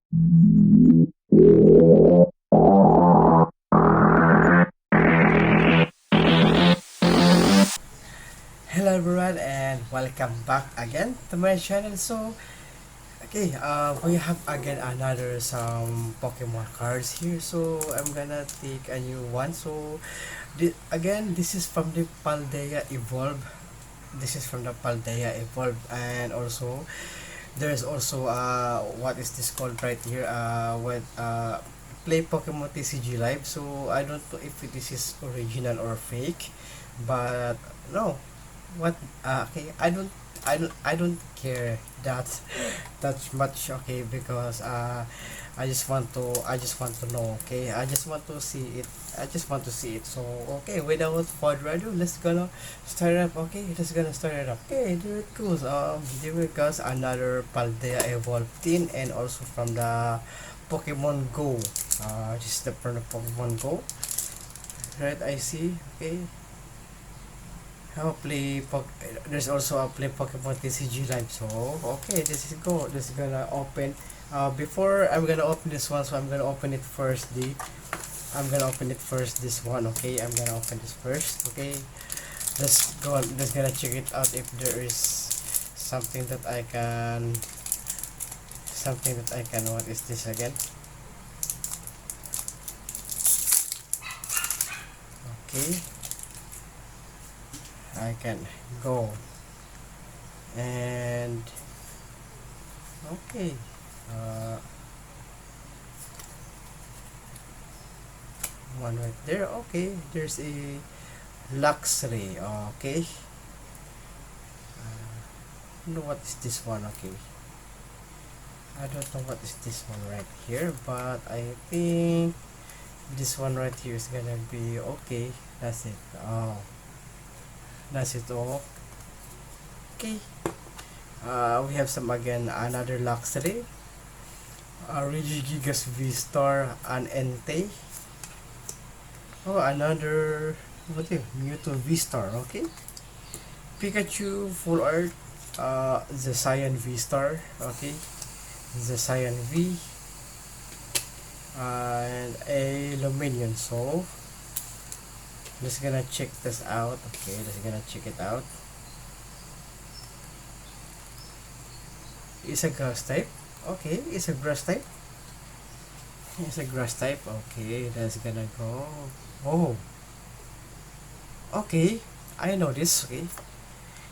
Hello everyone and welcome back again to my channel. We have again another some Pokemon cards here. So I'm gonna take a new one. This is from the Paldea Evolve. This is from the Paldea Evolve, and also there's also what is this called right here? With Play Pokemon TCG Live. So I don't know if this is original or fake, but no, what okay, I don't care that much, okay, because I just want to know, okay, I just want to see it. So okay, without further ado, let's gonna start it up. Okay, let's gonna start it up. Okay, there it goes another Paldea Evolved Teen, and also from the Pokemon Go. This is the from the Pokemon Go, right? I see. Okay, there's also a play Pokemon TCG Live. So okay, this is gonna open. Before I'm gonna open this one, so I'm gonna open it first, this one. Okay, I'm gonna open this first. Okay, let's go on. Let's gonna check it out if there is something that I can what is this again? Okay, I can go and okay. uh, One right there. Okay, there's a luxury. Okay, I don't know what is this one. Okay, I don't know what is this one right here, but I think this one right here is gonna be okay. That's it. Oh, that's it all. Okay, we have some again, another luxury, Regigigas V-Star, an Entei. Oh, another, what is Mewtwo V-Star. Okay, Pikachu full art, the Cyan V-Star. Okay, the Cyan V, and a Luminion. So let's gonna check this out. Okay, let's gonna check it out. It's a grass type. Okay, it's a grass type. It's a grass type. Okay, that's gonna go. Oh, okay. I know this. Okay,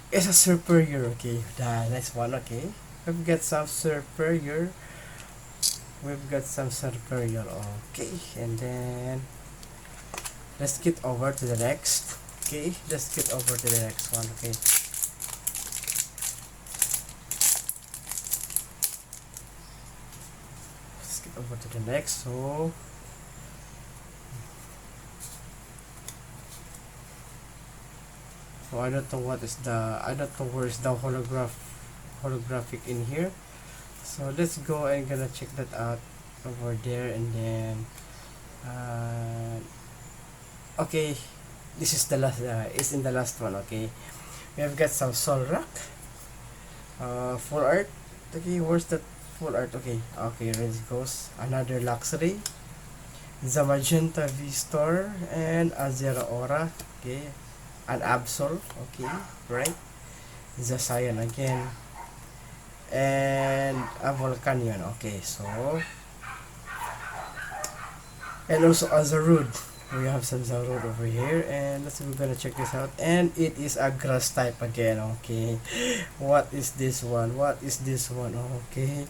it's a superior. Okay, the next one. Okay, we've got some superior. We've got some superior. Okay, and then let's get over to the next. Okay, let's get over to the next one. Okay, let's get over to the next. So I don't know what is the, I don't know where is the holographic in here. So let's go and gonna check that out over there, and then okay, this is the last, is in the last one. Okay, we have got some Solrock, full art. Okay, where's that full art? Okay, okay, there it goes, another luxury, the Magenta V-Star, and a Zero Aura. Okay, an Absol. Okay, right, the Cyan again, and a Volcanion. Okay, so, and also a Zarude. We have some Zarude over here, and we're gonna check this out. And it is a grass type again. Okay, what is this one? What is this one? Okay,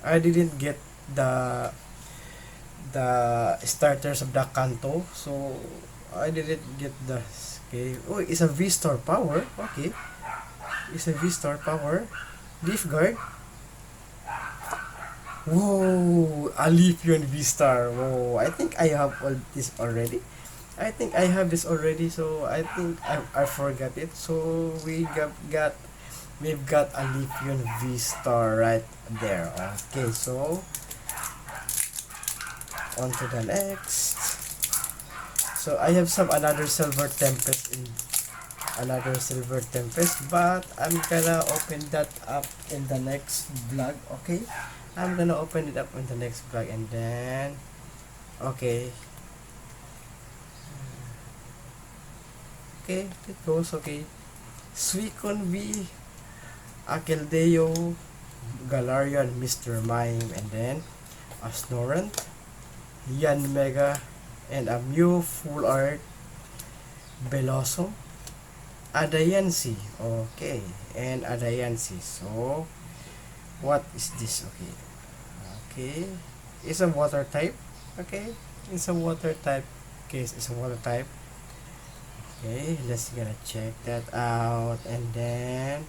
I didn't get the starters of the Kanto, so I didn't get the. Okay, oh, it's a V-Star power. Okay, it's a V-Star power. Leaf guard. Whoa, a Leafeon V-Star. Whoa, I think I have all this already. I think I have this already, so I think I forgot it. So we've got a Leafeon V-Star right there. Okay, so on to the next. So I have some another Silver Tempest, but I'm gonna open that up in the next vlog. Okay, I'm gonna open it up in the next vlog, and then okay, okay, it goes okay. Suicune V, Akeldeo, Galarian, Mr. Mime, and then a Snorant, Yan Mega, and a Mew Full Art, Veloso, Adayansi, okay, and Adayansi. So, what is this? Okay, okay, it's a water type. Okay, it's a water type. Okay, it's a water type. Okay, let's gonna check that out, and then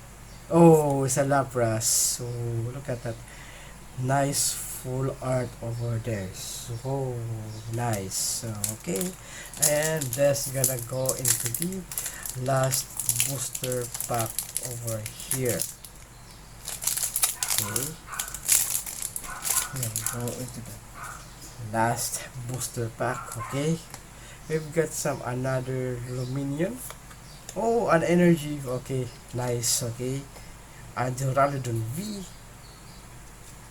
oh, it's a Lapras. So look at that, nice full art over there. So nice. So, okay, and let's gonna go into the last booster pack over here. Okay, we're gonna go into the last booster pack. Okay, we've got some another Luminion. Oh, an energy. Okay, nice. Okay, a Duraludon V.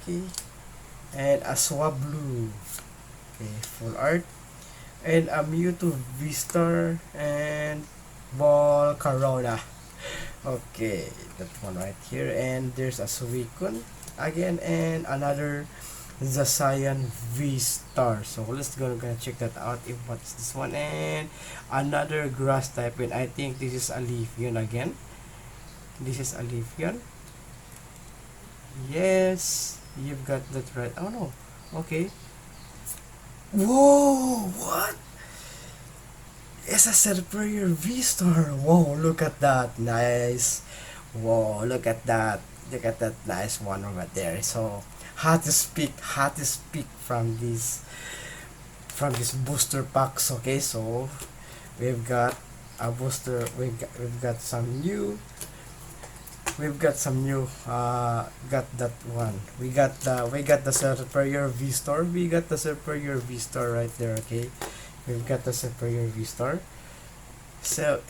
Okay, and a Swablu. Okay, full art, and a Mewtwo V-Star and Ball Corona. Okay, that one right here, and there's a Suicune again, and another Zacian V-Star. So let's gonna check that out. If what's this one, and another grass type, and I think this is a Leafeon again. This is a Leafeon. Yes, you've got that right. Oh no, okay. Whoa, what? It's a Superior V-Star. Whoa, look at that. Nice. Whoa, look at that. Look at that nice one over there. So, hard to speak from this booster packs. Okay, so we've got a booster. We've got some new. We've got some new. Got that one. We got the Superior V-Star. We got the Superior V-Star right there. Okay, we've got the Superior V-Star. So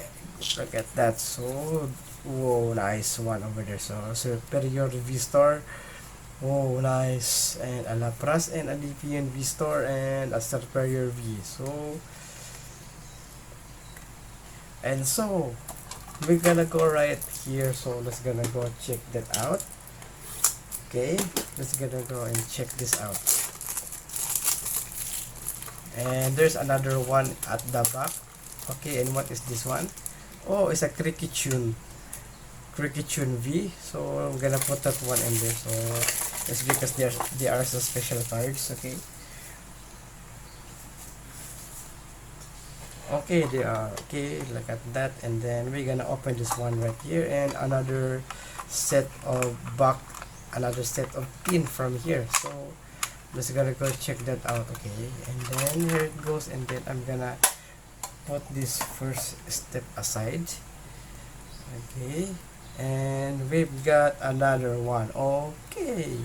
look at that. So whoa, nice one over there. So Superior V-Star. Oh, nice. And a Lapras and a Leafeon V-Star and a Superior V. So and so we're gonna go right here. So let's gonna go check that out. Okay, let's gonna go and check this out. And there's another one at the back. Okay, and what is this one? Oh, it's a Cricketune V. So I'm gonna put that one in there. So it's because they are so special cards. Okay, okay, they are. Okay, look at that. And then we're gonna open this one right here, and another set of pin from here. So let's gonna go check that out. Okay, and then here it goes, and then I'm gonna put this first step aside. Okay, and we've got another one. Okay,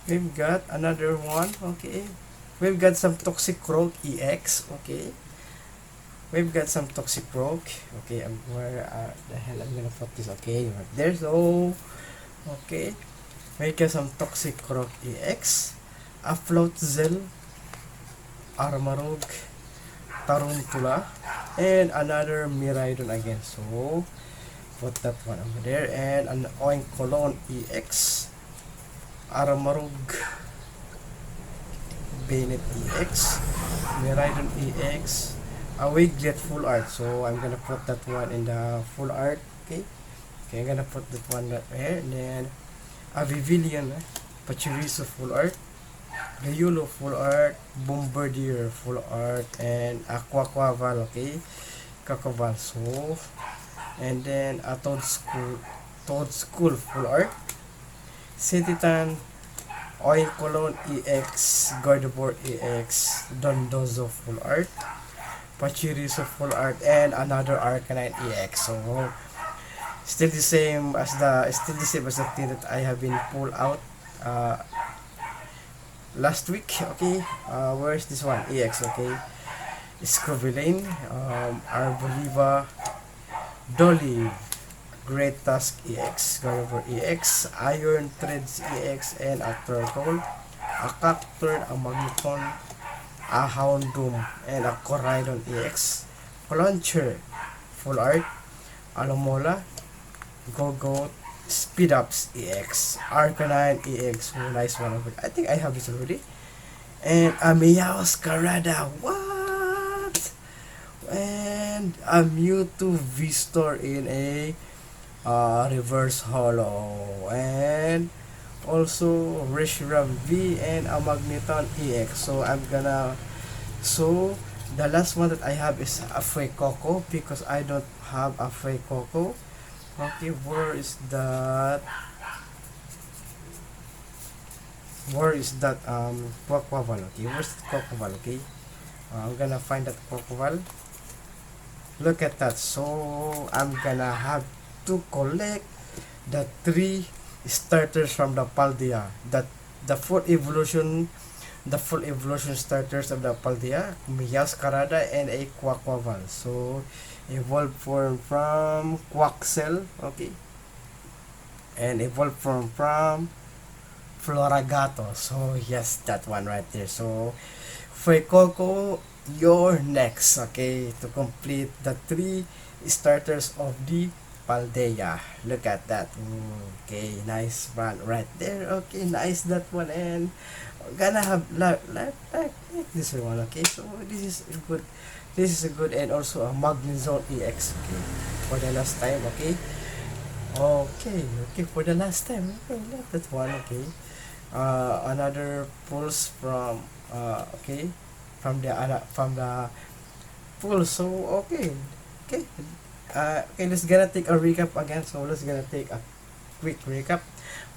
we've got another one. Okay, we've got some Toxicroak EX. Okay, we've got some Toxicroak. Okay, where the hell I'm gonna put this? Okay, right there. So okay, we got some Toxicroak EX, a Floatzel, Armarog, Taruntula, and another Miraidon again. So put that one over there, and an Oinkolon EX, Armarog, Bennett EX, Miraidon EX, a Wiglet full art. So I'm gonna put that one in the full art. Okay, okay, I'm gonna put that one right there, and then a Vivillon, Pachirisu full art, Riolo full art, Bombardier full art, and Aquaquaval. Okay, Kakaval. So and then a Toad School full art, Cititan, Oinkolon EX, Gardevoir EX, Dondozo full art, Pachirisu full art, and another Arcanine EX. So still the same as the thing that I have been pulled out last week. Okay, where's this one? EX. Okay, Scovillain, Arboliva, Dolly, Great Tusk EX, Gardevoir EX, Iron Threads EX, and a Turtle, a Cacturn, a Magneton, a Houndoom, and a Coridon EX, Launcher, Full Art, Alomola, Go-Go, Speed Ups EX, Arcanine EX, oh, nice one. I think I have this already. And a Meowscarada, what? And a Mewtwo V-Star in a reverse holo, and also Reshiram V and a Magneton EX. So the last one that I have is a Fuecoco because I don't have a Fuecoco. Okay, where is that Quaquaval? Okay, where's Quaquaval? Okay, I'm gonna find that Quaquaval. Look at that. So I'm gonna have to collect the 3 starters from the Paldea. That the full evolution starters of the Paldea, Meowscarada and a Quaquaval. So evolved form from Quaxel, okay, and evolved form from Floragato. So yes, that one right there. So Fuecoco, you're next, okay, to complete the 3 starters of the Paldea. Look at that. Okay, nice one right there. Okay, nice that one. And gonna have like this one. Okay, so this is good. This is a good, and also a Magnezone EX. Okay, for the last time. Okay, okay, for the last time. Okay, like that one. Okay, another pulse from okay, from the pulse. So okay. Okay, let's gonna take a recap again. So let's gonna take a quick recap.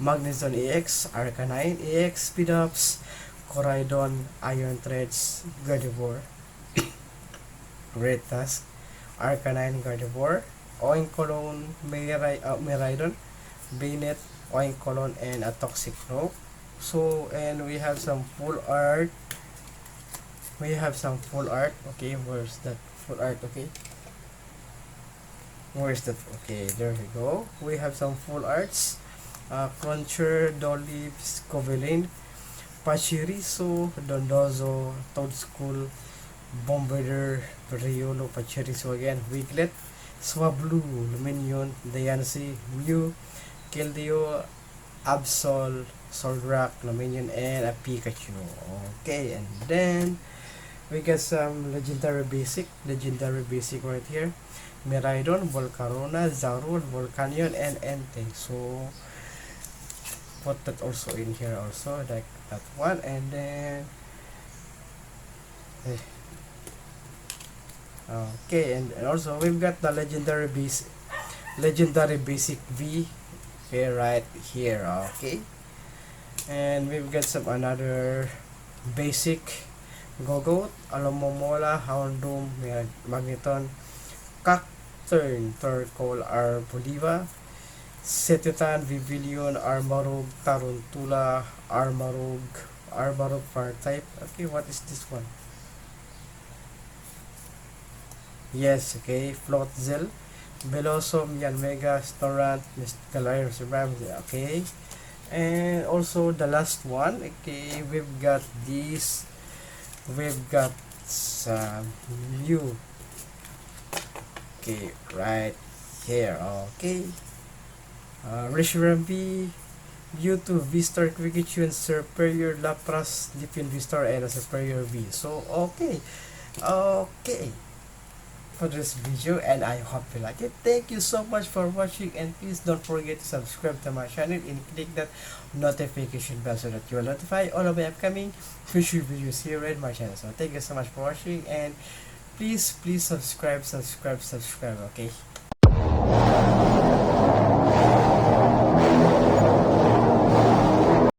Magnezone EX, Arcanine EX, Speed Ups, Coridon, Iron Threads, Gardevoir, Great Tusk, Arcanine, Gardevoir, Oinkolon, Miraidon, Bayonet, Oinkolon, and a Toxicroak. So, and we have some full art. Okay, where's that full art? Okay, where's that? Okay, there we go. We have some full arts. Cruncher, Dolly, Scovelin, Pachiriso, Dondozo, Toadschool, Bombardier, Riolo, Pachiriso again, Wiglet, Swablu, Luminion, Diancie, Mew, Keldeo, Absol, Solrak, Luminion, and a Pikachu. Okay, and then we got some legendary basic right here. Miraidon, Volcarona, Zarud, Volcanion, and Entei. So put that also in here also, like that one. And then okay, and also we've got the legendary basic V here, right here. Okay, and we've got some another basic Gogoat, Alomomola, Houndoom, Magneton, Cacturn, Turtle, Arboliva, Setitan, Vivillon, Armarog, Tarantula, Armarog fire type. Okay, what is this one? Yes, okay, Floatzel, Velosom, Yanmega, Storant, Galarius, okay. And also the last one, okay, we've got some new, okay, right here. Okay, Reshiram V, Mewtwo, V-Star, Pikachu, and Superior Lapras, Lipin V-Star, and a Superior V. So okay, for this video, and I hope you like it. Thank you so much for watching, and please don't forget to subscribe to my channel and click that notification bell so that you will notify all of my upcoming future videos here in my channel. So thank you so much for watching, and please subscribe, okay.